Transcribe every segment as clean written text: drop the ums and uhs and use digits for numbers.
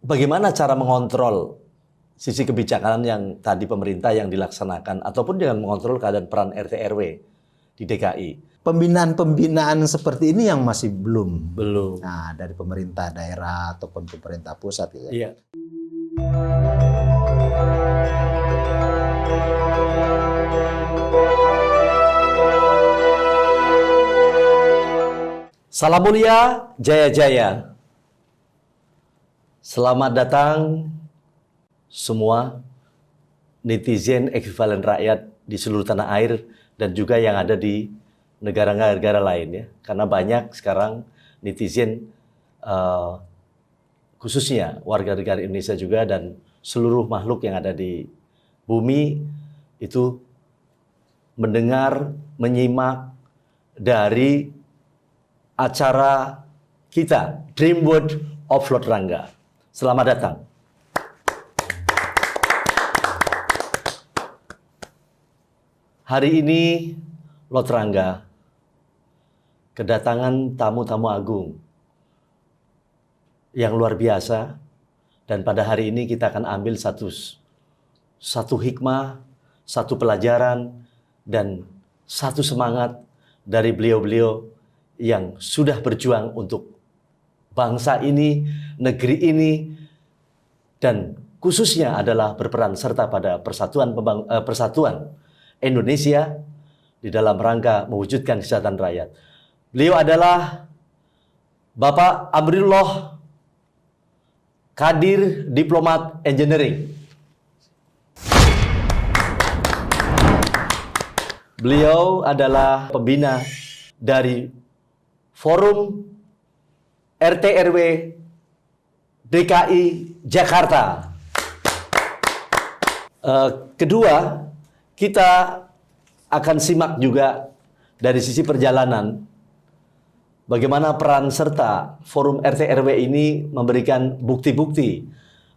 bagaimana cara mengontrol sisi kebijakan yang tadi pemerintah yang dilaksanakan ataupun dengan mengontrol keadaan peran RT RW di DKI? Pembinaan seperti ini yang masih belum. Belum. Nah, dari pemerintah daerah ataupun pemerintah pusat gitu. Iya. Salam mulia, jaya-jaya. Selamat datang semua netizen ekivalen rakyat di seluruh tanah air dan juga yang ada di negara-negara lain ya. Karena banyak sekarang netizen khususnya warga negara Indonesia juga dan seluruh makhluk yang ada di bumi itu mendengar, menyimak dari acara kita, Dream World of Lord Rangga. Selamat datang. Hari ini Lord Rangga kedatangan tamu-tamu agung yang luar biasa, dan pada hari ini kita akan ambil satu hikmah, satu pelajaran, dan satu semangat dari beliau-beliau yang sudah berjuang untuk bangsa ini, negeri ini, dan khususnya adalah berperan serta pada persatuan Indonesia di dalam rangka mewujudkan kesejahteraan rakyat. Beliau adalah Bapak Amrillah Kadir, Diplomat Engineering. Beliau adalah pembina dari Forum RT RW DKI Jakarta. Kedua, kita akan simak juga dari sisi perjalanan bagaimana peran serta Forum RT RW ini memberikan bukti-bukti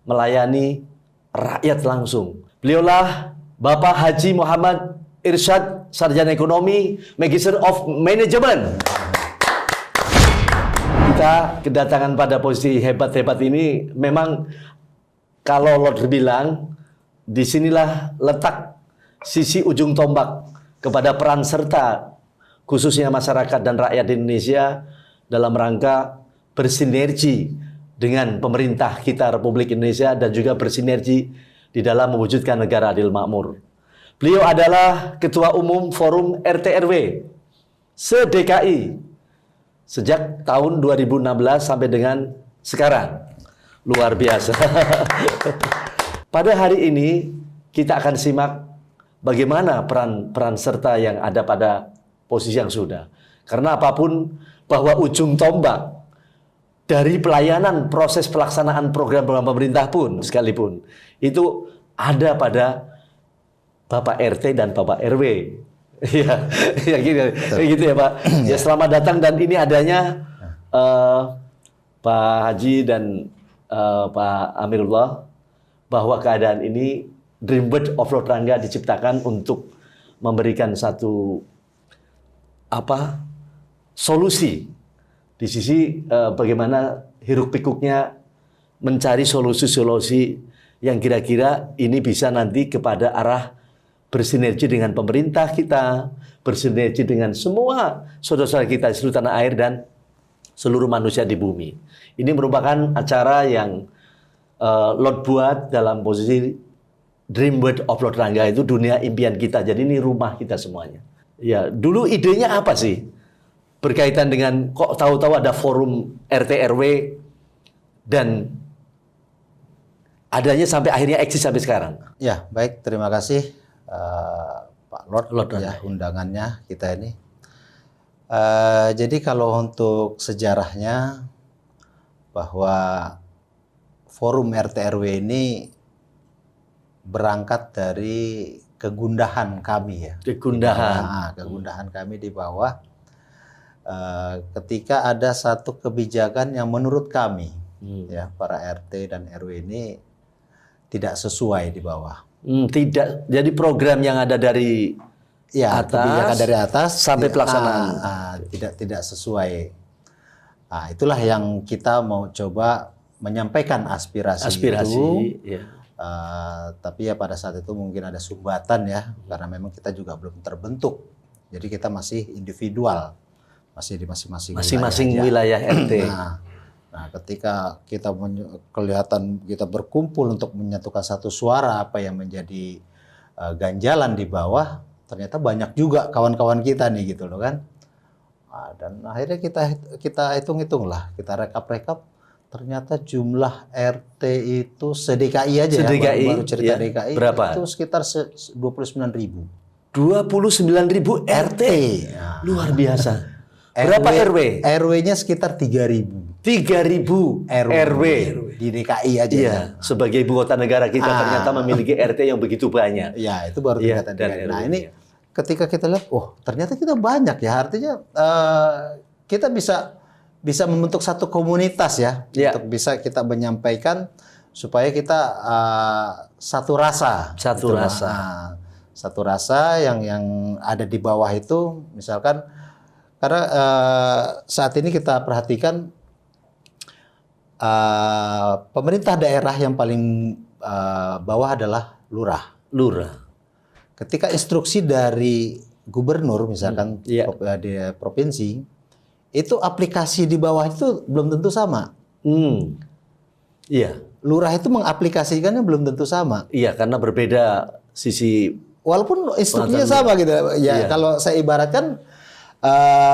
melayani rakyat langsung. Beliaulah Bapak Haji Muhammad Irsyad, Sarjana Ekonomi, Magister of Management. Kita kedatangan pada posisi hebat-hebat ini, memang kalau Lord bilang, disinilah letak sisi ujung tombak kepada peran serta khususnya masyarakat dan rakyat Indonesia dalam rangka bersinergi dengan pemerintah kita Republik Indonesia dan juga bersinergi di dalam mewujudkan negara adil makmur. Beliau adalah Ketua Umum Forum RT RW se-DKI sejak tahun 2016 sampai dengan sekarang. Luar biasa. Pada hari ini kita akan simak bagaimana peran serta yang ada pada posisi yang sudah. Karena apapun bahwa ujung tombak dari pelayanan proses pelaksanaan program-program pemerintah pun sekalipun itu ada pada Bapak RT dan Bapak RW. Ya, ya gitu ya Pak. Ya, selamat datang, dan ini adanya Pak Haji dan Pak Amirullah, bahwa keadaan ini Dream World of Lord Rangga diciptakan untuk memberikan satu solusi di sisi bagaimana hiruk pikuknya mencari solusi-solusi yang kira-kira ini bisa nanti kepada arah bersinergi dengan pemerintah kita, bersinergi dengan semua saudara-saudara kita di seluruh tanah air dan seluruh manusia di bumi. Ini merupakan acara yang Lord buat dalam posisi Dream World of Lord Rangga, itu dunia impian kita. Jadi ini rumah kita semuanya. Ya, dulu idenya apa sih? Berkaitan dengan kok tahu-tahu ada forum RT RW dan adanya sampai akhirnya eksis sampai sekarang. Ya, baik, terima kasih Pak Lord ya undangannya kita ini. Jadi kalau untuk sejarahnya, bahwa Forum RT RW ini berangkat dari kegundahan kami ya. Kegundahan kami di bawah ketika ada satu kebijakan yang menurut kami ya para RT dan RW ini tidak sesuai di bawah. Tidak. Jadi program yang ada dari kebijakan dari atas sampai pelaksanaan tidak sesuai. Nah, itulah yang kita mau coba menyampaikan aspirasi Aspirasi, itu. ya. Tapi ya pada saat itu mungkin ada sumbatan ya, karena memang kita juga belum terbentuk. Jadi kita masih individual, masih di masing-masing wilayah RT. Nah, ketika kita kelihatan kita berkumpul untuk menyatukan satu suara apa yang menjadi ganjalan di bawah, ternyata banyak juga kawan-kawan kita nih gitu loh kan. Dan akhirnya kita hitung-hitung lah, kita rekap-rekap, ternyata jumlah RT itu se-DKI aja se-DKI, ya, baru cerita ya. DKI Berapa? itu sekitar 29.000. 29.000 RT. Nah, Luar biasa. Berapa RW? RW-nya sekitar 3.000. 3.000 RW di DKI aja. Iya, Ya. sebagai ibu kota negara kita ternyata memiliki RT yang begitu banyak. Ya, itu baru tingkatan dan DKI. RW. Nah, ini ketika kita lihat, oh ternyata kita banyak ya, artinya kita bisa membentuk satu komunitas ya, untuk bisa kita menyampaikan supaya kita satu rasa. Satu rasa. Satu rasa yang ada di bawah itu, misalkan karena saat ini kita perhatikan pemerintah daerah yang paling bawah adalah lurah. Ketika instruksi dari gubernur misalkan di provinsi, itu aplikasi di bawah itu belum tentu sama. Iya. Lurah itu mengaplikasikannya belum tentu sama. Iya, karena berbeda sisi. Walaupun instruksinya sama gitu. Ya, kalau saya ibaratkan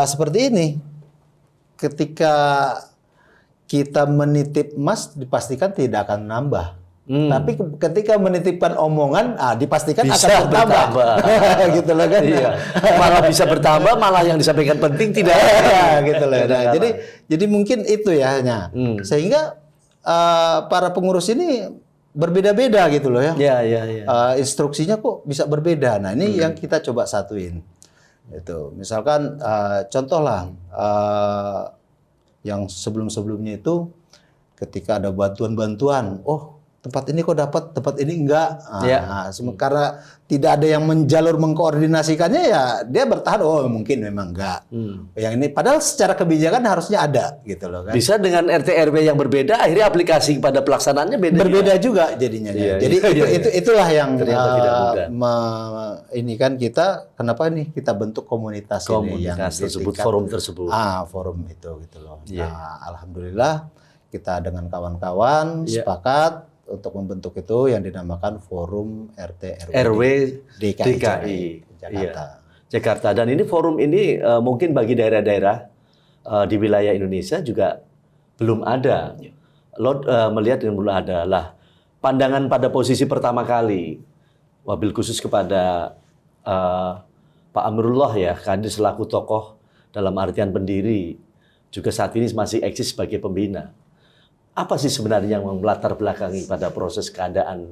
seperti ini. Ketika kita menitip emas dipastikan tidak akan nambah. Tapi ketika menitipkan omongan, dipastikan bisa akan bertambah. Gitu loh kan. Iya. Malah bisa bertambah, malah yang disampaikan penting tidak. Gitu loh. Nah, jadi mungkin itu ya. Sehingga para pengurus ini berbeda-beda gitu loh ya. Instruksinya kok bisa berbeda. Nah, ini yang kita coba satuin. Itu. Misalkan contohlah yang sebelum-sebelumnya itu ketika ada bantuan-bantuan, tempat ini kok dapat, tempat ini enggak. Karena tidak ada yang menjalur mengkoordinasikannya, ya dia bertahan, mungkin memang enggak. Yang ini padahal secara kebijakan harusnya ada gitu loh kan. Bisa dengan RT RW yang berbeda, akhirnya aplikasi pada pelaksanaannya berbeda juga jadinya. Jadi itulah yang ternyata tidak mudah. Ini kan kita kenapa nih kita bentuk komunitas ini yang tersebut, forum tersebut. Forum itu gitu loh. Nah, alhamdulillah kita dengan kawan-kawan sepakat untuk membentuk itu yang dinamakan Forum RT RW DKI Jakarta. Jakarta. Dan ini forum ini mungkin bagi daerah-daerah di wilayah Indonesia juga belum ada. Lo melihat yang belum ada lah. Pandangan pada posisi pertama kali, wabil khusus kepada Pak Amrullah ya, Kadir selaku tokoh dalam artian pendiri, juga saat ini masih eksis sebagai pembina. Apa sih sebenarnya yang melatar belakangi pada proses keadaan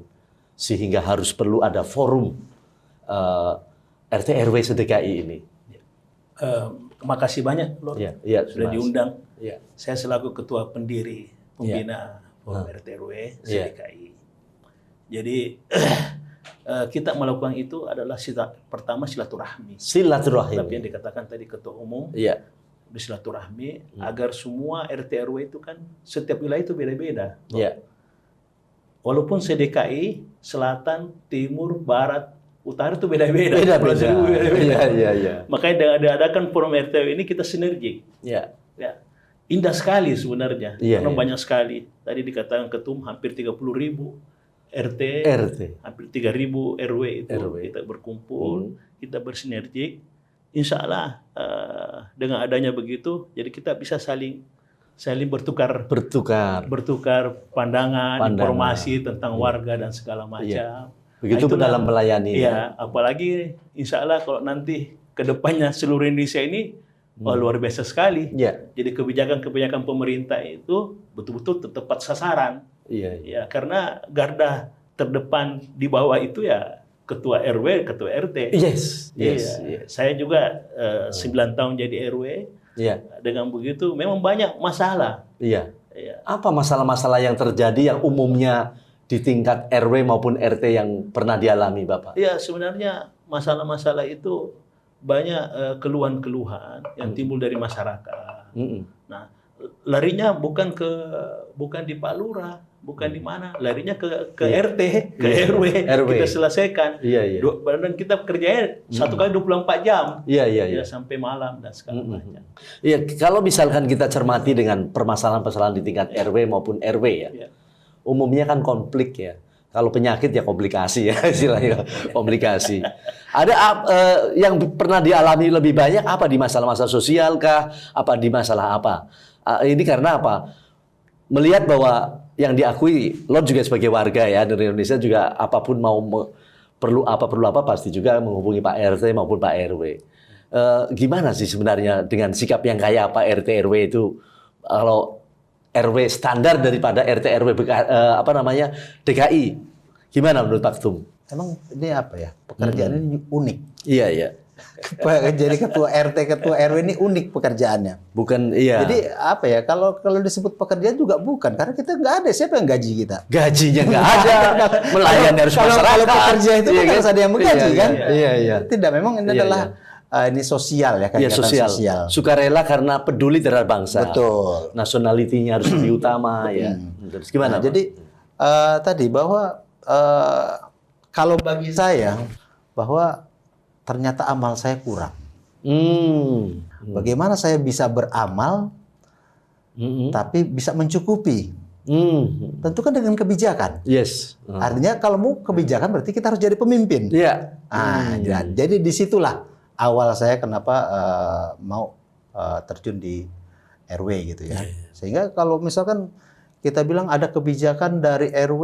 sehingga harus perlu ada forum RT RW se-DKI ini? Makasih banyak Lord sudah diundang. Saya selaku ketua pendiri pembina forum RT RW se-DKI. Jadi kita melakukan itu adalah pertama silaturahmi. Tapi yang dikatakan tadi ketua umum. Bersilaturahmi agar semua RT RW itu kan setiap wilayah itu beda-beda. Walaupun se-DKI selatan, timur, barat, utara itu beda-beda. Makanya diadakan forum RT RW ini kita sinergi. Indah sekali sebenarnya. Karena banyak sekali. Tadi dikatakan ketum hampir 30.000 RT, hampir 3.000 RW itu kita berkumpul, kita bersinergi. Insya Allah dengan adanya begitu, jadi kita bisa saling bertukar pandangan, informasi tentang warga dan segala macam. Begitu dalam melayani. Apalagi Insya Allah kalau nanti kedepannya seluruh Indonesia ini luar biasa sekali. Jadi kebijakan-kebijakan pemerintah itu betul-betul tepat sasaran. Karena garda terdepan di bawah itu ya ketua RW, ketua RT. Saya juga 9 tahun jadi RW. Dengan begitu memang banyak masalah. Apa masalah-masalah yang terjadi yang umumnya di tingkat RW maupun RT yang pernah dialami Bapak? Sebenarnya masalah-masalah itu banyak keluhan-keluhan yang timbul dari masyarakat. Nah, larinya bukan di Pak Lurah, bukan di mana, larinya ke RT, ke RW, kita selesaikan. Dan kita kerjanya 1 kali 24 jam. Ya, sampai malam dan segala macam. Iya, kalau misalkan kita cermati dengan permasalahan-permasalahan di tingkat RW maupun RW ya. Umumnya kan konflik ya. Kalau penyakit ya komplikasi ya, istilahnya komplikasi. Ada yang pernah dialami lebih banyak apa di masalah-masalah sosial kah? Apa di masalah apa? Ini karena apa? Melihat bahwa yang diakui, lo juga sebagai warga ya dari Indonesia juga apapun perlu apa pasti juga menghubungi Pak RT maupun Pak RW. Gimana sih sebenarnya dengan sikap yang kayak Pak RT RW itu kalau RW standar daripada RT RW DKI. Gimana menurut Pak Ketum? Emang ini apa ya? Pekerjaan ini unik. Iya. Jadi ketua RT, ketua RW ini unik pekerjaannya. Bukan, iya. Jadi apa ya? Kalau disebut pekerjaan juga bukan, karena kita nggak ada siapa yang gaji kita. Gajinya nggak ada. Melayani harus masyarakat. Kalau pekerja itu kan harus ada yang menggaji kan? Iya. Tidak, memang ini adalah ini sosial ya, kegiatan sosial. Sukarela karena peduli terhadap bangsa. Betul. Nationality-nya harus lebih utama ya. Terus gimana? Nah, jadi tadi bahwa kalau bagi saya bahwa ternyata amal saya kurang. Bagaimana saya bisa beramal tapi bisa mencukupi? Tentu kan dengan kebijakan. Yes. Artinya kalau mau kebijakan berarti kita harus jadi pemimpin. Iya. Jadi disitulah awal saya kenapa mau terjun di RW gitu ya. Sehingga kalau misalkan kita bilang ada kebijakan dari RW,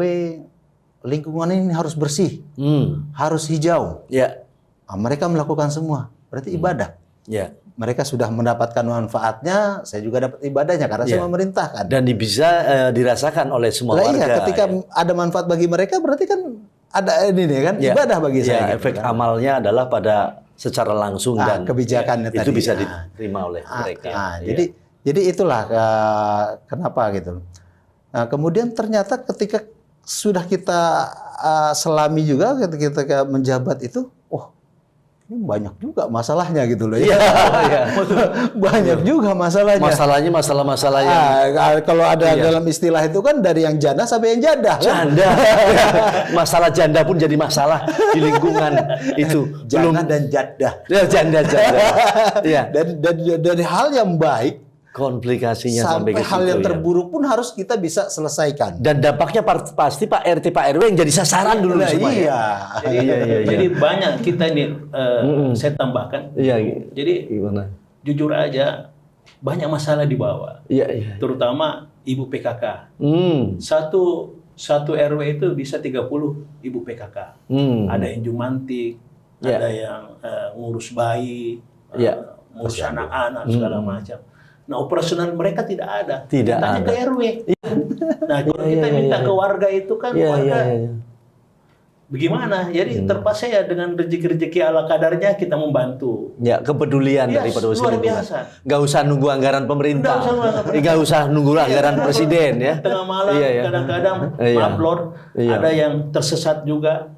lingkungan ini harus bersih, harus hijau. Nah, mereka melakukan semua, berarti ibadah. Mereka sudah mendapatkan manfaatnya, saya juga dapat ibadahnya karena saya memerintahkan. Dan bisa dirasakan oleh semua warga. Iya, ketika ada manfaat bagi mereka, berarti kan ada ini nih kan ibadah bagi saya. Efek amalnya adalah pada secara langsung dan kebijakannya itu tadi bisa diterima oleh mereka. Jadi itulah kenapa gitu. Nah, kemudian ternyata ketika sudah kita selami juga ketika menjabat itu, ini banyak juga masalahnya gitu loh ya. Banyak juga masalahnya. Masalahnya masalah-masalah yang kalau ada dalam istilah itu kan dari yang janda sampai yang jadah. Janda. Masalah janda pun jadi masalah di lingkungan itu. Janda dan jadah. Janda. Dan dari hal yang baik komplikasinya sampai hal yang terburuk pun harus kita bisa selesaikan. Dan dampaknya pasti Pak RT, Pak RW yang jadi sasaran dulu semua. Jadi banyak kita ini, saya tambahkan. Jadi gimana? Jujur aja, banyak masalah di bawah. Terutama ibu PKK. Satu RW itu bisa 30 ibu PKK. Ada yang jumantik, ada yang ngurus bayi, ngurus anak-anak, segala macam. Nah, operasional mereka tidak ada. Tanya ke RW. Nah, kalau kita minta ke warga itu kan warga bagaimana? Jadi terpaksa ya dengan rezeki-rezeki ala kadarnya kita membantu. Kepedulian daripada luar biasa. Nggak usah nunggu anggaran pemerintah. Nggak usah nunggu anggaran presiden ya. Tengah malam kadang-kadang maaf Lord, ada yang tersesat juga.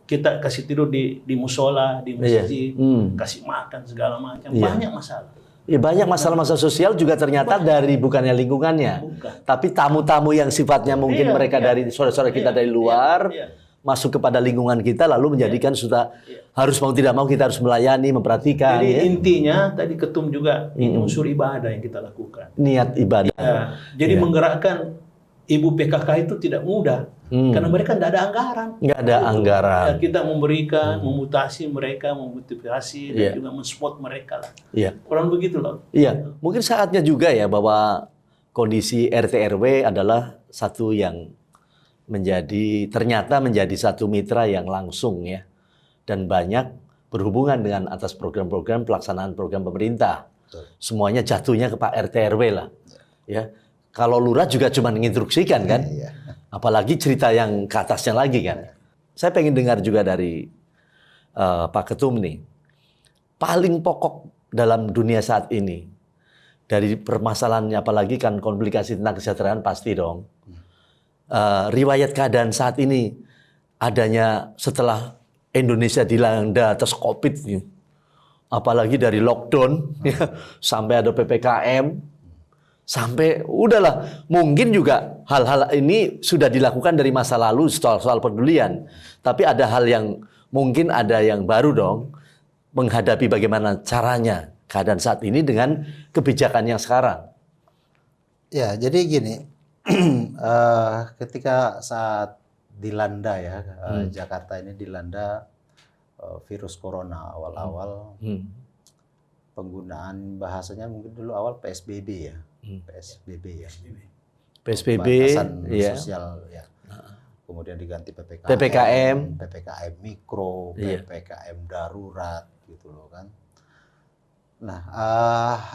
Kita kasih tidur di musola, di masjid, kasih makan segala macam. Banyak masalah. Banyak masalah-masalah sosial juga ternyata dari bukannya lingkungannya, tapi tamu-tamu yang sifatnya mungkin mereka dari saudara-saudara kita dari luar masuk kepada lingkungan kita lalu menjadikan sudah harus mau tidak mau kita harus melayani, memperhatikan. Jadi intinya tadi Ketum juga ini unsur ibadah yang kita lakukan. Niat ibadah. Jadi menggerakkan ibu PKK itu tidak mudah. Karena mereka tidak ada anggaran. Nggak ada anggaran. Kita memberikan, memutasi mereka, memotivasi, dan juga men-support mereka lah. Kurang begitu loh. Mungkin saatnya juga ya bahwa kondisi RT RW adalah satu yang ternyata menjadi satu mitra yang langsung ya. Dan banyak berhubungan dengan atas program-program pelaksanaan program pemerintah. Semuanya jatuhnya ke Pak RT RW lah. Kalau lurah juga cuma menginstruksikan kan. Apalagi cerita yang ke atasnya lagi kan. Saya pengen dengar juga dari Pak Ketum nih. Paling pokok dalam dunia saat ini. Dari permasalahannya apalagi kan komplikasi tentang kesejahteraan pasti dong. Riwayat keadaan saat ini adanya setelah Indonesia dilanda atas COVID. Apalagi dari lockdown sampai ada PPKM. Sampai udahlah, mungkin juga hal-hal ini sudah dilakukan dari masa lalu soal pedulian. Tapi ada hal yang mungkin ada yang baru dong, menghadapi bagaimana caranya keadaan saat ini dengan kebijakan yang sekarang. Ya, jadi gini, ketika saat dilanda ya, Jakarta ini dilanda virus corona awal-awal, penggunaan bahasanya mungkin dulu awal PSBB ya. PSBB ya. PSBB, Pembatasan ya. sosial ya. Kemudian diganti PPKM. PPKM mikro, Iya. PPKM darurat gitu loh kan. Nah,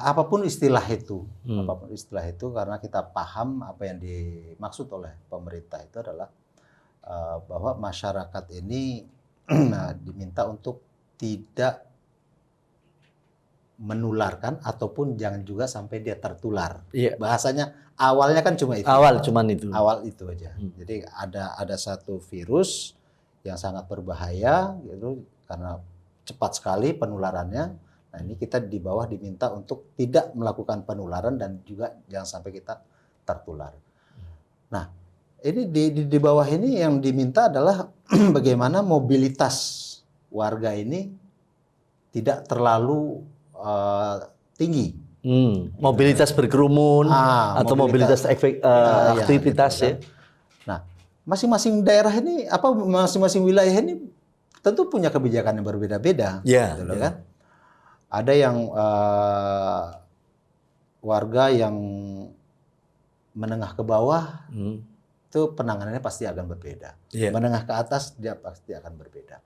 apapun istilah itu, karena kita paham apa yang dimaksud oleh pemerintah itu adalah bahwa masyarakat ini diminta untuk tidak menularkan ataupun jangan juga sampai dia tertular. Iya. Bahasanya awalnya kan cuma itu. Cuman itu. Awal itu aja. Jadi ada satu virus yang sangat berbahaya gitu karena cepat sekali penularannya. Nah, ini kita di bawah diminta untuk tidak melakukan penularan dan juga jangan sampai kita tertular. Nah, ini di bawah ini yang diminta adalah bagaimana mobilitas warga ini tidak terlalu tinggi. Mobilitas berkerumun atau mobilitas aktivitas ya. Nah, masing-masing daerah ini masing-masing wilayah ini tentu punya kebijakan yang berbeda-beda, Ya, gitu loh kan. Ada yang warga yang menengah ke bawah itu penanganannya pasti akan berbeda. Ya. Menengah ke atas dia pasti akan berbeda.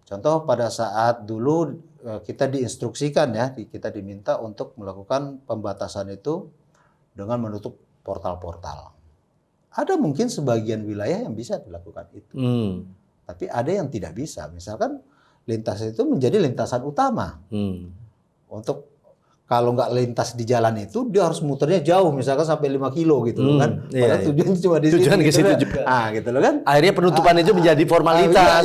Contoh pada saat dulu kita diinstruksikan ya, kita diminta untuk melakukan pembatasan itu dengan menutup portal-portal. Ada mungkin sebagian wilayah yang bisa dilakukan itu, tapi ada yang tidak bisa. Misalkan lintas itu menjadi lintasan utama. Untuk kalau nggak lintas di jalan itu dia harus muternya jauh, misalkan sampai 5 kilo gitu loh kan. Padahal tujuannya cuma di tujuan ke situ gitu juga. Gitu loh kan. Akhirnya penutupan itu menjadi formalitas.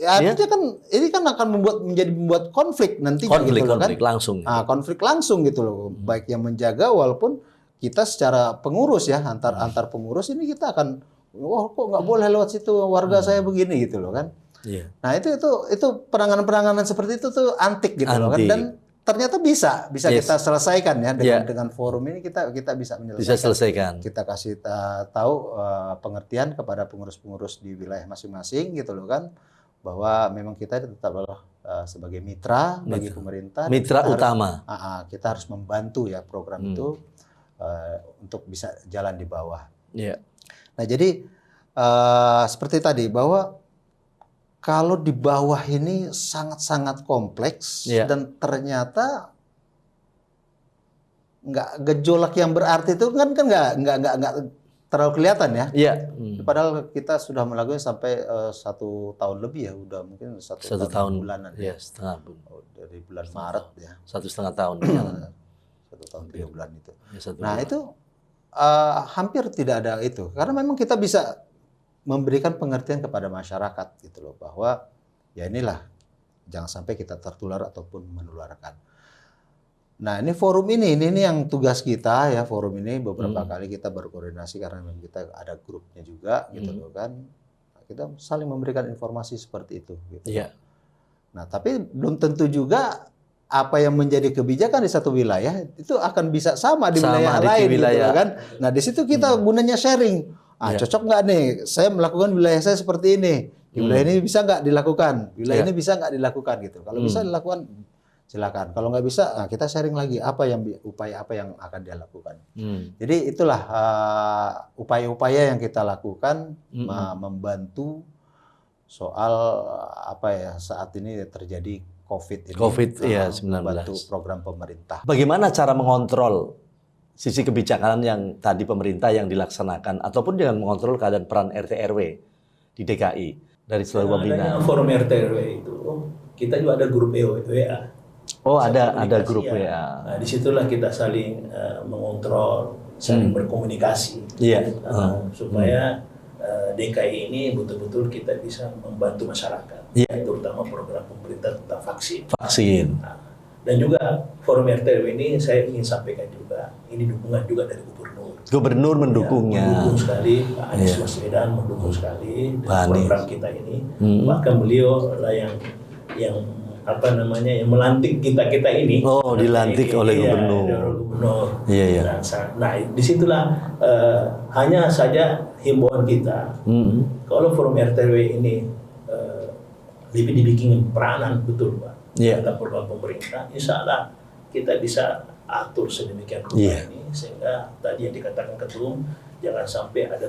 Artinya kan ini kan akan membuat konflik nanti gitu loh kan. Konflik langsung. Konflik langsung gitu loh. Baik yang menjaga walaupun kita secara pengurus ya antar pengurus ini kita akan kok nggak boleh lewat situ warga saya begini gitu loh kan. Nah, itu penanganan seperti itu tuh antik gitu loh kan, dan ternyata bisa kita selesaikan ya dengan forum ini kita bisa menyelesaikan. Bisa selesaikan. Kita kasih tahu pengertian kepada pengurus-pengurus di wilayah masing-masing gitu loh kan, bahwa memang kita tetaplah sebagai mitra bagi pemerintah. Mitra utama. Kita harus membantu ya program itu untuk bisa jalan di bawah. Nah, jadi seperti tadi bahwa kalau di bawah ini sangat-sangat kompleks dan ternyata nggak gejolak yang berarti itu kan nggak terlalu kelihatan ya. Padahal kita sudah melakukan sampai 1 tahun lebih ya, udah mungkin satu tahun bulanan. Setengah bulan. Dari bulan Maret ya. 1,5 tahun. 1 tahun 3 bulan itu. Nah itu hampir tidak ada itu, karena memang kita bisa memberikan pengertian kepada masyarakat gitu loh, bahwa ya inilah jangan sampai kita tertular ataupun menularkan. Nah, ini forum ini yang tugas kita ya, forum ini beberapa kali kita berkoordinasi karena memang kita ada grupnya juga gitu loh kan. Kita saling memberikan informasi seperti itu gitu. Nah, tapi belum tentu juga apa yang menjadi kebijakan di satu wilayah itu akan bisa sama di wilayah lain gitu kan. Nah, di situ kita gunanya sharing. Cocok nggak nih, saya melakukan wilayah saya seperti ini, di wilayah ini bisa nggak dilakukan, wilayah ini bisa nggak dilakukan gitu. Kalau bisa dilakukan, silakan. Kalau nggak bisa, kita sharing lagi upaya apa yang akan dia lakukan. Jadi itulah upaya-upaya yang kita lakukan membantu soal saat ini terjadi COVID ini. Membantu program pemerintah. Bagaimana cara mengontrol sisi kebijakan yang tadi pemerintah yang dilaksanakan ataupun dengan mengontrol keadaan peran RT RW di DKI dari seluruh pembinaan? Forum RT RW itu kita juga ada grup WA. Ada grup WA. Nah, disitulah kita saling mengontrol, saling berkomunikasi, supaya DKI ini betul-betul kita bisa membantu masyarakat, terutama program pemerintah tentang vaksin. Vaksin. Nah, Dan juga forum RT RW ini saya ingin sampaikan juga, ini dukungan juga dari gubernur. Gubernur mendukungnya. Ya, mendukung sekali, Pak Anies Baswedan mendukung sekali Pak Anies. program kita ini. Bahkan beliau lah yang apa namanya yang melantik kita ini. Oh, dilantik oleh gubernur. Gubernur. Iya, iya. Nah, disitulah hanya saja himbauan kita. Kalau forum RT RW ini lebih dibikin peranan betul, Pak. Iya. Kita perlu pemerintah, insya Allah kita bisa atur sedemikian rupa ini sehingga tadi yang dikatakan ketum jangan sampai ada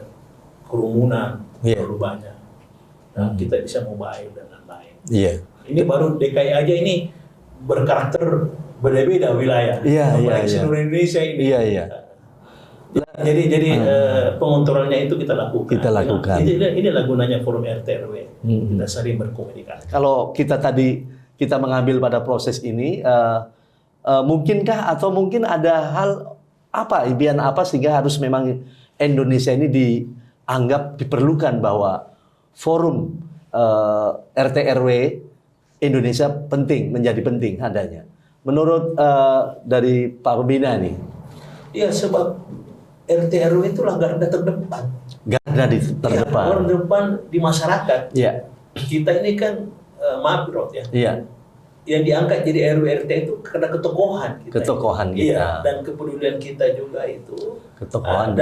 kerumunan terlalu banyak. Nah, kita bisa mobile dan lain-lain. Iya. Ini baru DKI aja ini berkarakter berbeda wilayah. Apalagi seluruh Indonesia ini. Iya. Jadi pengontrolannya itu kita lakukan. Kita lakukan. Inilah gunanya forum RT RW. Kita sering berkomunikasi. Kalau kita mengambil pada proses ini, mungkinkah atau mungkin ada hal apa, impian apa sehingga harus memang Indonesia ini dianggap diperlukan bahwa forum RT RW Indonesia menjadi penting adanya. Menurut dari Pak Pembina nih. Iya, sebab RT RW itu lah garda terdepan. Garda terdepan. Ya, terdepan di masyarakat. Iya. Kita ini kan maaf Rod ya. Iya. Yang diangkat jadi RW RT itu karena ketokohan kita. Ketokohan kita. Iya, dan kepedulian kita juga itu. Ketokohan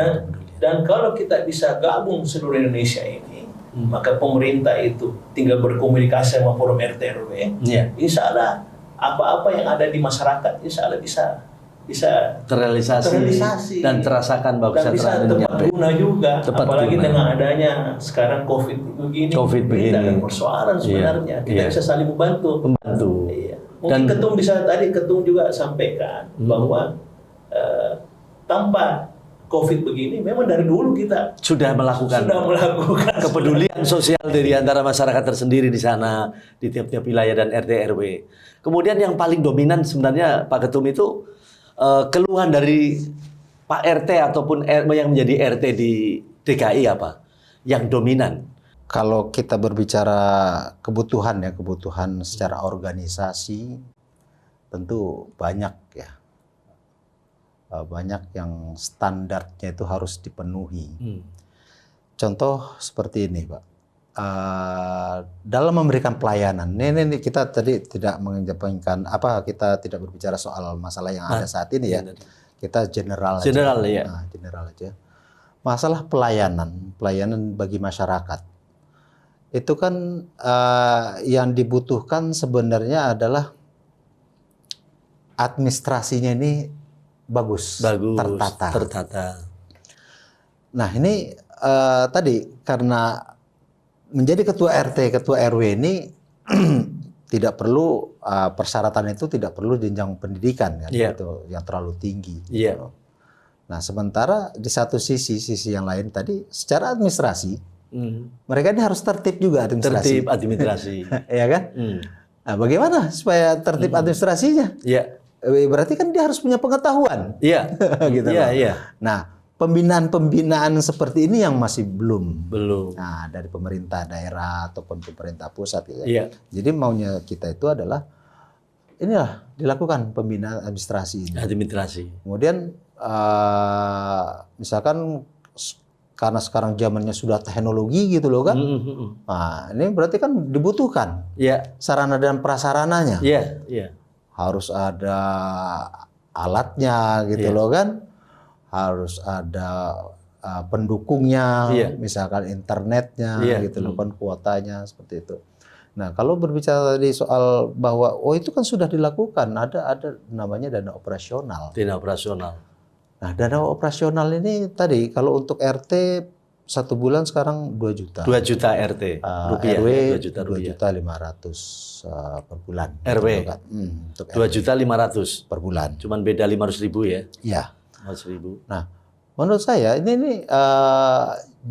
dan kalau kita bisa gabung seluruh Indonesia ini, maka pemerintah itu tinggal berkomunikasi sama forum RT RW. Iya. Insya Allah apa-apa yang ada di masyarakat insya Allah bisa terrealisasi dan terasakan bahwa dan bisa tepat guna juga. Apalagi dengan adanya sekarang COVID begini. Tidak ada persoalan sebenarnya. Kita bisa saling membantu. Iya. Mungkin ketum ketum juga sampaikan bahwa tanpa COVID begini, memang dari dulu kita sudah melakukan kepedulian sosial dari antara masyarakat tersendiri di sana, di tiap-tiap wilayah dan RT RW. Kemudian yang paling dominan sebenarnya Pak Ketum itu keluhan dari Pak RT ataupun yang menjadi RT di DKI apa? Yang dominan? Kalau kita berbicara kebutuhan secara organisasi, tentu banyak ya. Banyak yang standarnya itu harus dipenuhi. Contoh seperti ini, Pak. Dalam memberikan pelayanan, ini kita tadi tidak mengedepankan kita tidak berbicara soal masalah yang ada saat ini ya. Kita general aja. General aja. Masalah pelayanan bagi masyarakat. Itu kan yang dibutuhkan sebenarnya adalah administrasinya ini bagus, tertata. Nah ini tadi karena menjadi ketua RT, ketua RW ini tidak perlu persyaratan itu tidak perlu jenjang pendidikan kan, itu yang terlalu tinggi. Gitu. Nah sementara di satu sisi yang lain tadi secara administrasi mereka ini harus tertib juga administrasi. Tertib administrasi, ya kan? Nah, bagaimana supaya tertib administrasinya? Berarti kan dia harus punya pengetahuan. Gitu. Nah, pembinaan seperti ini yang masih belum. Nah, dari pemerintah daerah ataupun pemerintah pusat gitu. Jadi maunya kita itu adalah inilah dilakukan pembinaan administrasi. Kemudian misalkan karena sekarang zamannya sudah teknologi gitu loh kan. Nah, ini berarti kan dibutuhkan sarana dan prasarananya. Harus ada alatnya gitu loh kan, harus ada pendukungnya, misalkan internetnya gitu loh kan, kuotanya seperti itu. Nah kalau berbicara tadi soal bahwa itu kan sudah dilakukan, ada namanya dana operasional. Nah dana operasional ini tadi kalau untuk RT 1 bulan sekarang 2 juta. 2 juta RT rupiah. RW 2 juta 500 per bulan. RW. Untuk 2 juta 500 per bulan. Cuman beda 500.000 ya. Iya. 500.000. Nah, menurut saya ini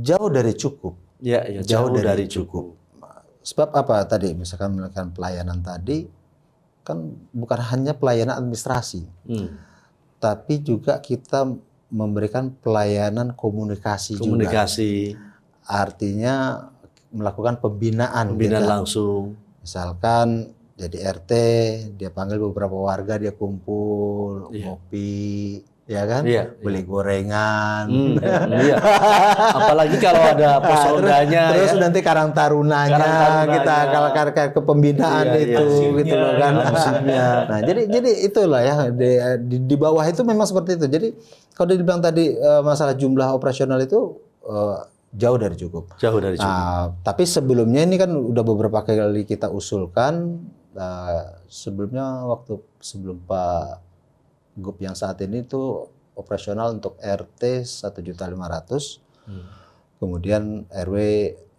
jauh dari cukup. Jauh dari cukup. Sebab apa tadi? Misalkan melakukan pelayanan tadi kan bukan hanya pelayanan administrasi. Tapi juga kita memberikan pelayanan komunikasi juga. Artinya melakukan pembinaan langsung. Misalkan jadi RT, dia panggil beberapa warga, dia kumpul, ngopi, ya kan? Beli gorengan. Iya. Apalagi kalau ada pos rondanya. Terus nanti Karang Tarunanya, kita kalau ke pembinaan itu, gitu loh kan. Nah, jadi itulah ya di bawah itu memang seperti itu. Jadi kalau dibilang tadi masalah jumlah operasional itu jauh dari cukup. Jauh dari cukup. Nah, tapi sebelumnya ini kan udah beberapa kali kita usulkan. Sebelumnya sebelum Pak Gup yang saat ini itu operasional untuk RT 1.500.000, kemudian RW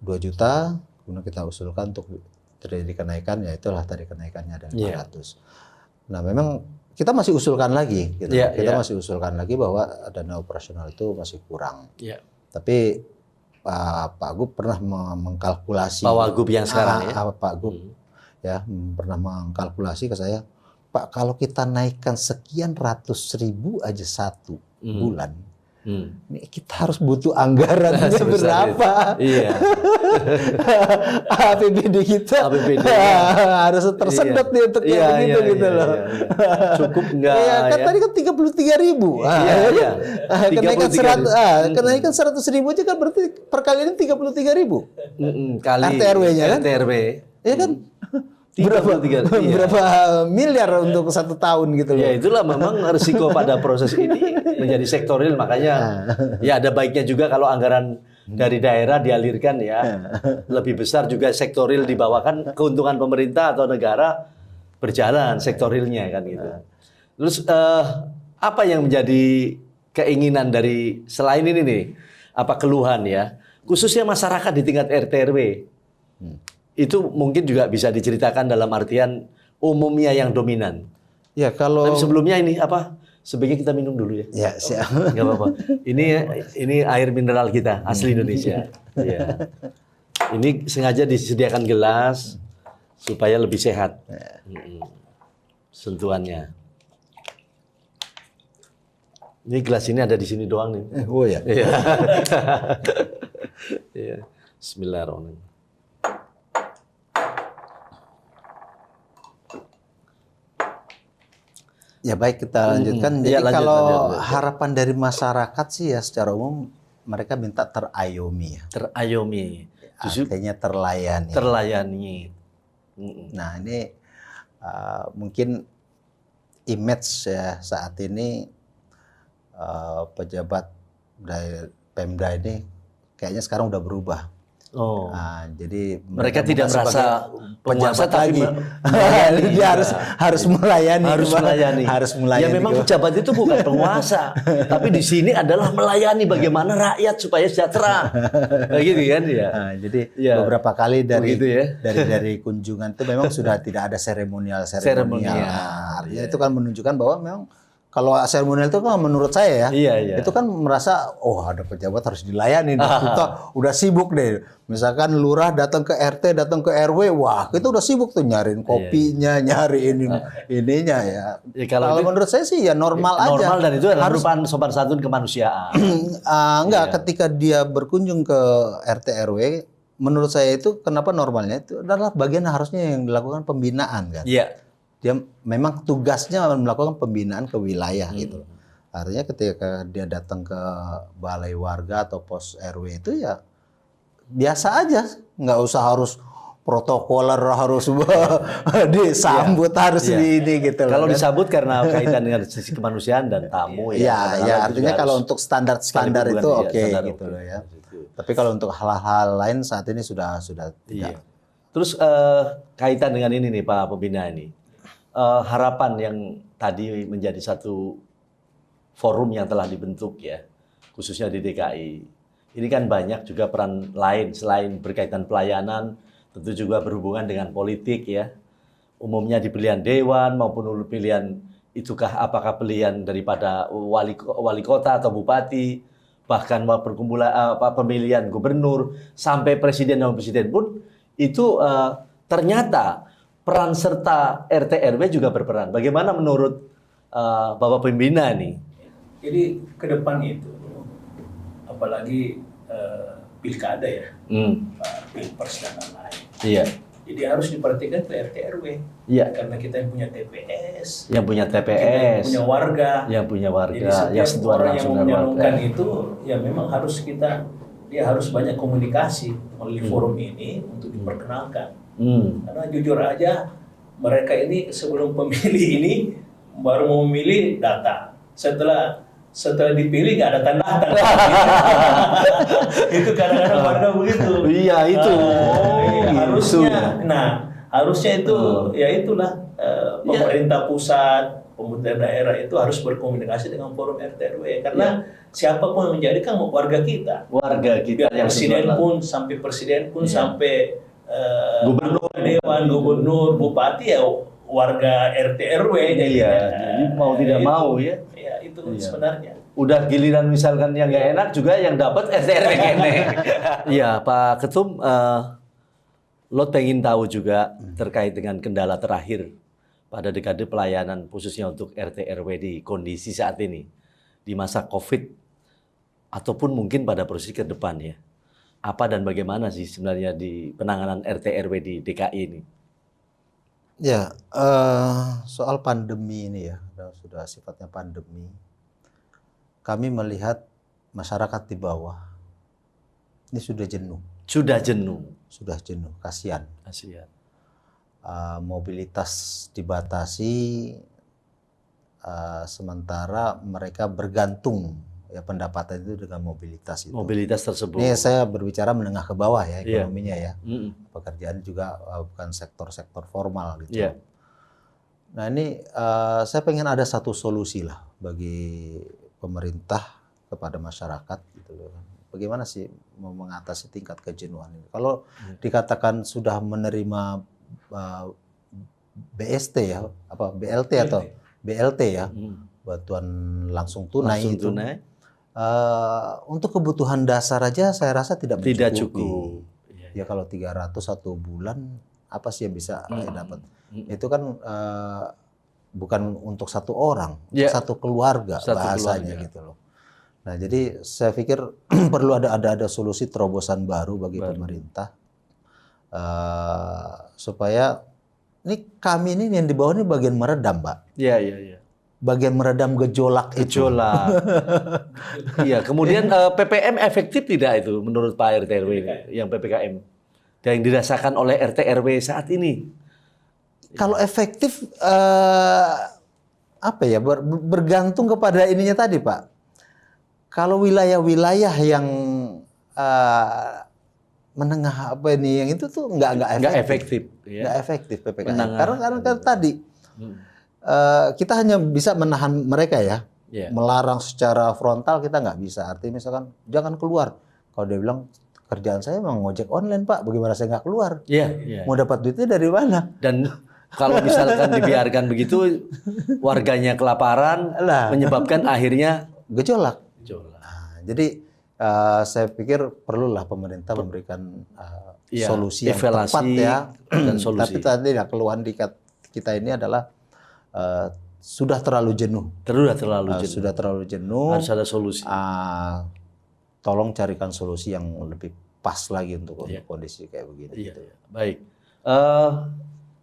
2 juta, kemudian kita usulkan untuk terjadi kenaikan, ya itulah tadi kenaikannya ada 500. Nah, memang kita masih usulkan lagi, gitu. Kita masih usulkan lagi bahwa dana operasional itu masih kurang. Tapi Pak Gup pernah mengkalkulasi. Pak Wagub yang sekarang Pak Gup ya pernah mengkalkulasi ke saya, Pak, kalau kita naikkan sekian ratus ribu aja satu bulan, ini kita harus butuh anggarannya berapa? Iya. APBD kita harus tersedot nih untuk begitu gitu loh. Cukup enggak? Iya, kan tadi kan 33.000. Iya. Kenaikan 100.000 aja kan berarti perkalian 33.000. Kali RT RW-nya kan? RT RW. Iya kan? Berapa miliar untuk 1 tahun gitu loh. Ya itulah memang risiko pada proses ini menjadi sektoril, makanya ya ada baiknya juga kalau anggaran dari daerah dialirkan ya lebih besar juga sektoril dibawakan, keuntungan pemerintah atau negara berjalan sektorilnya kan gitu. Terus apa yang menjadi keinginan dari selain ini nih, apa keluhan ya khususnya masyarakat di tingkat RT RW? Itu mungkin juga bisa diceritakan dalam artian umumnya yang dominan. Ya kalau. Tapi sebelumnya ini apa? Sebaiknya kita minum dulu ya. Ya siap. Nggak apa-apa. Ini air mineral kita asli Indonesia. Ya. Ini sengaja disediakan gelas supaya lebih sehat. Sentuhannya. Ini gelas ini ada di sini doang nih. Oh ya. Iya. Bismillahirrahmanirrahim. Ya baik, kita lanjutkan. Jadi kalau harapan dari masyarakat sih ya secara umum mereka minta terayomi ya. Terayomi. Artinya terlayani. Terlayani. Nah ini mungkin image ya saat ini pejabat dari Pemda ini kayaknya sekarang udah berubah. Oh. Nah, jadi mereka tidak merasa penjabat lagi. Dia harus melayani. Ya memang pejabat itu bukan penguasa, tapi di sini adalah melayani bagaimana rakyat supaya sejahtera. Begitu kan ya. Nah, jadi beberapa kali dari kunjungan itu memang sudah tidak ada seremonial. Nah, artinya itu kan menunjukkan bahwa memang kalau seremonial itu kan menurut saya ya, itu kan merasa ada pejabat harus dilayani. Kita udah sibuk deh. Misalkan lurah datang ke RT, datang ke RW, wah kita udah sibuk tuh nyariin kopinya, nyariin ininya ya. Kalau menurut saya sih ya normal aja. Normal, dan itu harus sopan santun kemanusiaan. Ketika dia berkunjung ke RT RW, menurut saya itu kenapa normalnya itu adalah bagian harusnya yang dilakukan pembinaan kan. Iya. Dia memang tugasnya melakukan pembinaan ke wilayah gitu. Artinya ketika dia datang ke balai warga atau pos RW itu ya biasa aja, nggak usah harus protokoler, harus disambut, harus ini gitu. Kalau disambut karena kaitan dengan sisi kemanusiaan dan tamu ya artinya kalau untuk standar itu oke gitu loh ya. Tapi kalau untuk hal-hal lain saat ini sudah tidak. Terus kaitan dengan ini nih Pak Pembina ini. Harapan yang tadi menjadi satu forum yang telah dibentuk ya, khususnya di DKI. Ini kan banyak juga peran lain selain berkaitan pelayanan, tentu juga berhubungan dengan politik ya. Umumnya di pilihan dewan maupun pilihan apakah pilihan daripada wali kota atau bupati, bahkan pemilihan gubernur sampai presiden dan presiden pun itu ternyata peran serta RT RW juga berperan. Bagaimana menurut Bapak Pembina nih? Jadi ke depan itu, apalagi pilkada ya, Pilpres dan lain-lain. Iya. Jadi harus diperhatikan ke RT RW. Iya. Karena kita yang punya TPS, Yang punya kita yang TPS, punya warga. yang punya Jadi warga, setiap yang sentuhan orang yang langsung dengan menyalurkan warga. itu, ya memang harus dia harus banyak komunikasi melalui forum ini untuk diperkenalkan. Karena jujur aja, mereka ini sebelum pemilih ini baru mau memilih data. Setelah dipilih nggak ada tanda tangan. Itu kadang-kadang warga begitu. Iya, itu. Iya, harusnya. Nah, harusnya itu ya itulah pemerintah pusat, pemerintah daerah itu harus berkomunikasi dengan forum RT RW karena siapapun yang menjadi kan warga kita. Warga kita yang Presiden sentuhan pun sampai presiden pun sampai Gubernur. dewan, gubernur, bupati ya warga RT RW Iya, jadi mau tidak mau ya. Ya itu sebenarnya. Udah giliran misalkan yang nggak enak juga yang dapat RT/RW kene. Iya, Pak Ketum, lo pengen tahu juga terkait dengan kendala terakhir pada dekade pelayanan khususnya untuk RT/RW di kondisi saat ini di masa COVID ataupun mungkin pada posisi ke depan ya. Apa dan bagaimana sih sebenarnya di penanganan RT/RW di DKI ini? Ya, soal pandemi ini ya, sudah sifatnya pandemi. Kami melihat masyarakat di bawah ini sudah jenuh. Sudah jenuh. Sudah jenuh, kasihan. Kasihan. Mobilitas dibatasi, sementara mereka bergantung ya pendapatan itu dengan mobilitas itu. Mobilitas tersebut. Ini saya berbicara menengah ke bawah ya ekonominya ya. Pekerjaan juga bukan sektor-sektor formal gitu. Yeah. Nah ini saya pengen ada satu solusi lah bagi pemerintah kepada masyarakat gitu loh. Bagaimana sih mau mengatasi tingkat kejenuhan ini? Kalau dikatakan sudah menerima BST ya, apa BLT atau BLT ya, bantuan langsung tunai Langsung itu. tunai. Untuk kebutuhan dasar aja saya rasa tidak cukup. Ya kalau 300 1 bulan apa sih yang bisa dapat? Itu kan bukan untuk satu orang, satu keluarga bahasanya gitu loh. Nah jadi saya pikir perlu ada solusi terobosan baru bagi pemerintah supaya ini kami ini yang di bawah ini bagian meredam, Pak. Iya. Bagian meredam gejolak. Iya, kemudian PPM efektif tidak itu menurut Pak RT RW ini, yang PPKM yang dirasakan oleh RT RW saat ini? Kalau efektif apa ya bergantung kepada ininya tadi, Pak. Kalau wilayah-wilayah yang menengah apa ini yang itu tuh nggak efektif. Nggak efektif PPKM. Karena kan tadi kita hanya bisa menahan mereka ya. Melarang secara frontal kita nggak bisa. Artinya misalkan jangan keluar. Kalau dia bilang kerjaan saya memang ngojek online, Pak. Bagaimana saya nggak keluar? Mau dapat duitnya dari mana? Dan kalau misalkan dibiarkan begitu, warganya kelaparan, menyebabkan akhirnya gejolak. Nah, jadi saya pikir perlulah pemerintah memberikan solusi yang tepat ya. Dan solusi. Tapi tadi ya keluhan di kita ini adalah sudah terlalu jenuh. Sudah terlalu jenuh. Harus ada solusi. Tolong carikan solusi yang lebih pas lagi untuk kondisi kayak begini. Gitu. Baik.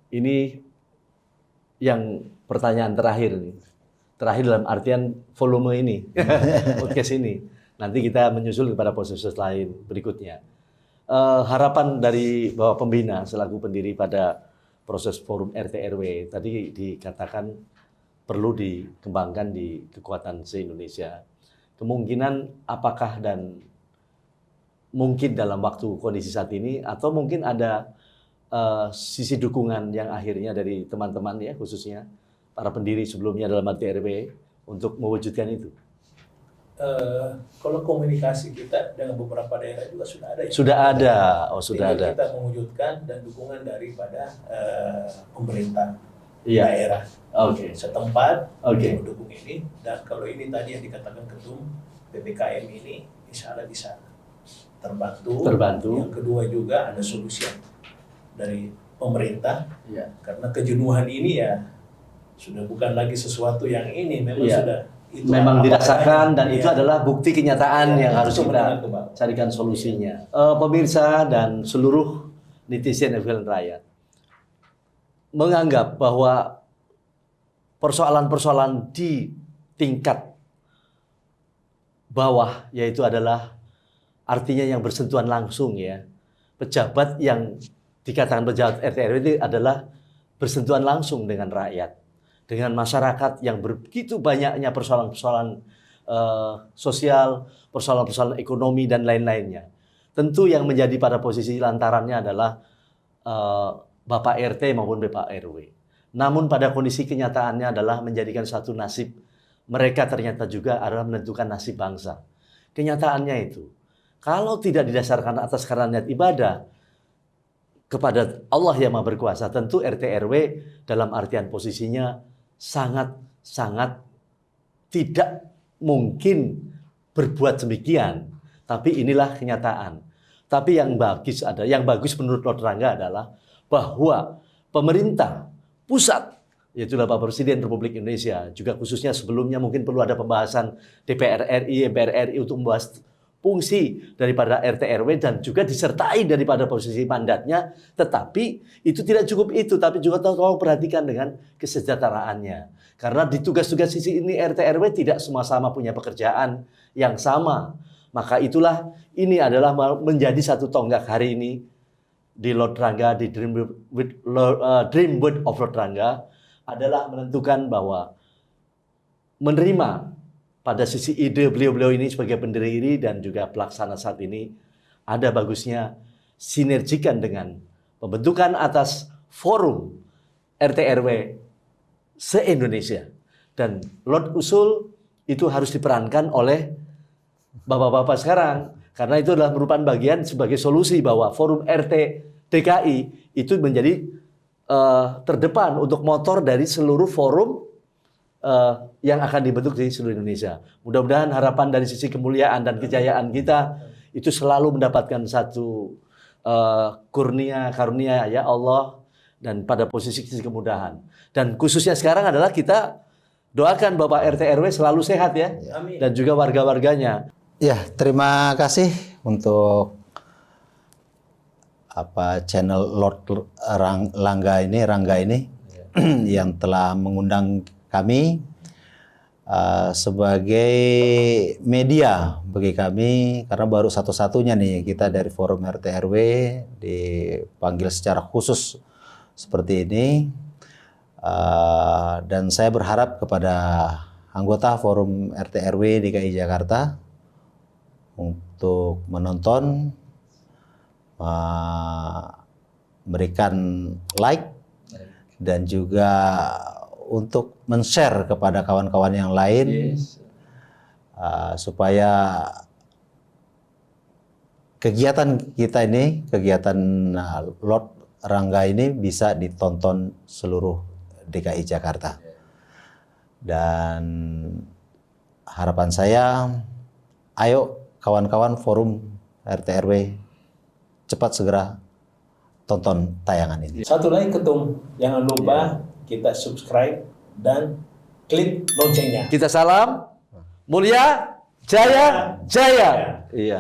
Ini yang pertanyaan terakhir nih. Terakhir dalam artian volume ini, podcast ini. Nanti kita menyusul kepada proses lain berikutnya. Harapan dari Bapak Pembina selaku pendiri pada proses forum RT RW tadi dikatakan perlu dikembangkan di kekuatan se-Indonesia. Kemungkinan apakah dan mungkin dalam waktu kondisi saat ini atau mungkin ada sisi dukungan yang akhirnya dari teman-teman ya khususnya para pendiri sebelumnya dalam RT RW untuk mewujudkan itu. Kalau komunikasi kita dengan beberapa daerah juga sudah ada. Sudah ada, sudah ada. Kita mewujudkan dan dukungan daripada pemerintah daerah setempat untuk mendukung ini. Dan kalau ini tadi yang dikatakan ketum PPKM ini, insya Allah bisa terbantu. Yang kedua juga ada solusi dari pemerintah, karena kejenuhan ini ya sudah bukan lagi sesuatu yang ini, memang sudah. Memang dirasakan dan itu adalah bukti kenyataan yang harus kita carikan solusinya. Pemirsa dan seluruh netizen FGL Rakyat, menganggap bahwa persoalan-persoalan di tingkat bawah, yaitu adalah artinya yang bersentuhan langsung ya. Pejabat yang dikatakan pejabat RT RW itu adalah bersentuhan langsung dengan rakyat, dengan masyarakat yang begitu banyaknya persoalan-persoalan sosial, persoalan-persoalan ekonomi dan lain-lainnya. Tentu yang menjadi pada posisi lantarannya adalah Bapak RT maupun Bapak RW. Namun pada kondisi kenyataannya adalah menjadikan satu nasib, mereka ternyata juga adalah menentukan nasib bangsa. Kenyataannya itu, kalau tidak didasarkan atas karena niat ibadah kepada Allah yang Maha Berkuasa, tentu RT RW dalam artian posisinya sangat tidak mungkin berbuat demikian. Tapi inilah kenyataan. Tapi yang bagus menurut Lord Rangga adalah bahwa pemerintah pusat, yaitu Bapak Presiden Republik Indonesia, juga khususnya sebelumnya mungkin perlu ada pembahasan DPR RI, MPR RI untuk membahas fungsi daripada RT RW dan juga disertai daripada posisi mandatnya. Tetapi itu tidak cukup itu, tapi juga tolong perhatikan dengan kesejahteraannya. Karena di tugas-tugas sisi ini RT RW tidak sama-sama punya pekerjaan yang sama. Maka itulah ini adalah menjadi satu tonggak hari ini di Lord Rangga, di Dream Word of Lord Rangga adalah menentukan bahwa menerima pada sisi ide beliau-beliau ini sebagai pendiri dan juga pelaksana saat ini, ada bagusnya sinergikan dengan pembentukan atas forum RT RW se-Indonesia. Dan Lord usul itu harus diperankan oleh bapak-bapak sekarang. Karena itu adalah merupakan bagian sebagai solusi bahwa forum RT DKI itu menjadi terdepan untuk motor dari seluruh forum yang akan dibentuk di seluruh Indonesia. Mudah-mudahan harapan dari sisi kemuliaan dan kejayaan kita itu selalu mendapatkan satu karunia ya Allah, dan pada posisi kemudahan. Dan khususnya sekarang adalah kita doakan Bapak RT RW selalu sehat ya. Amin. Dan juga warga-warganya. Ya, terima kasih untuk channel Lord Rangga ini yang telah mengundang kami sebagai media bagi kami, karena baru satu-satunya nih kita dari forum RT RW dipanggil secara khusus seperti ini. Dan saya berharap kepada anggota forum RT RW DKI Jakarta untuk menonton, memberikan like, dan juga untuk men-share kepada kawan-kawan yang lain, supaya kegiatan kita ini, kegiatan Lord Rangga ini bisa ditonton seluruh DKI Jakarta. Dan harapan saya, ayo kawan-kawan forum RT RW cepat segera tonton tayangan ini. Satu lagi Ketum, jangan lupa kita subscribe dan klik loncengnya. Kita salam, mulia, jaya, jaya. Iya.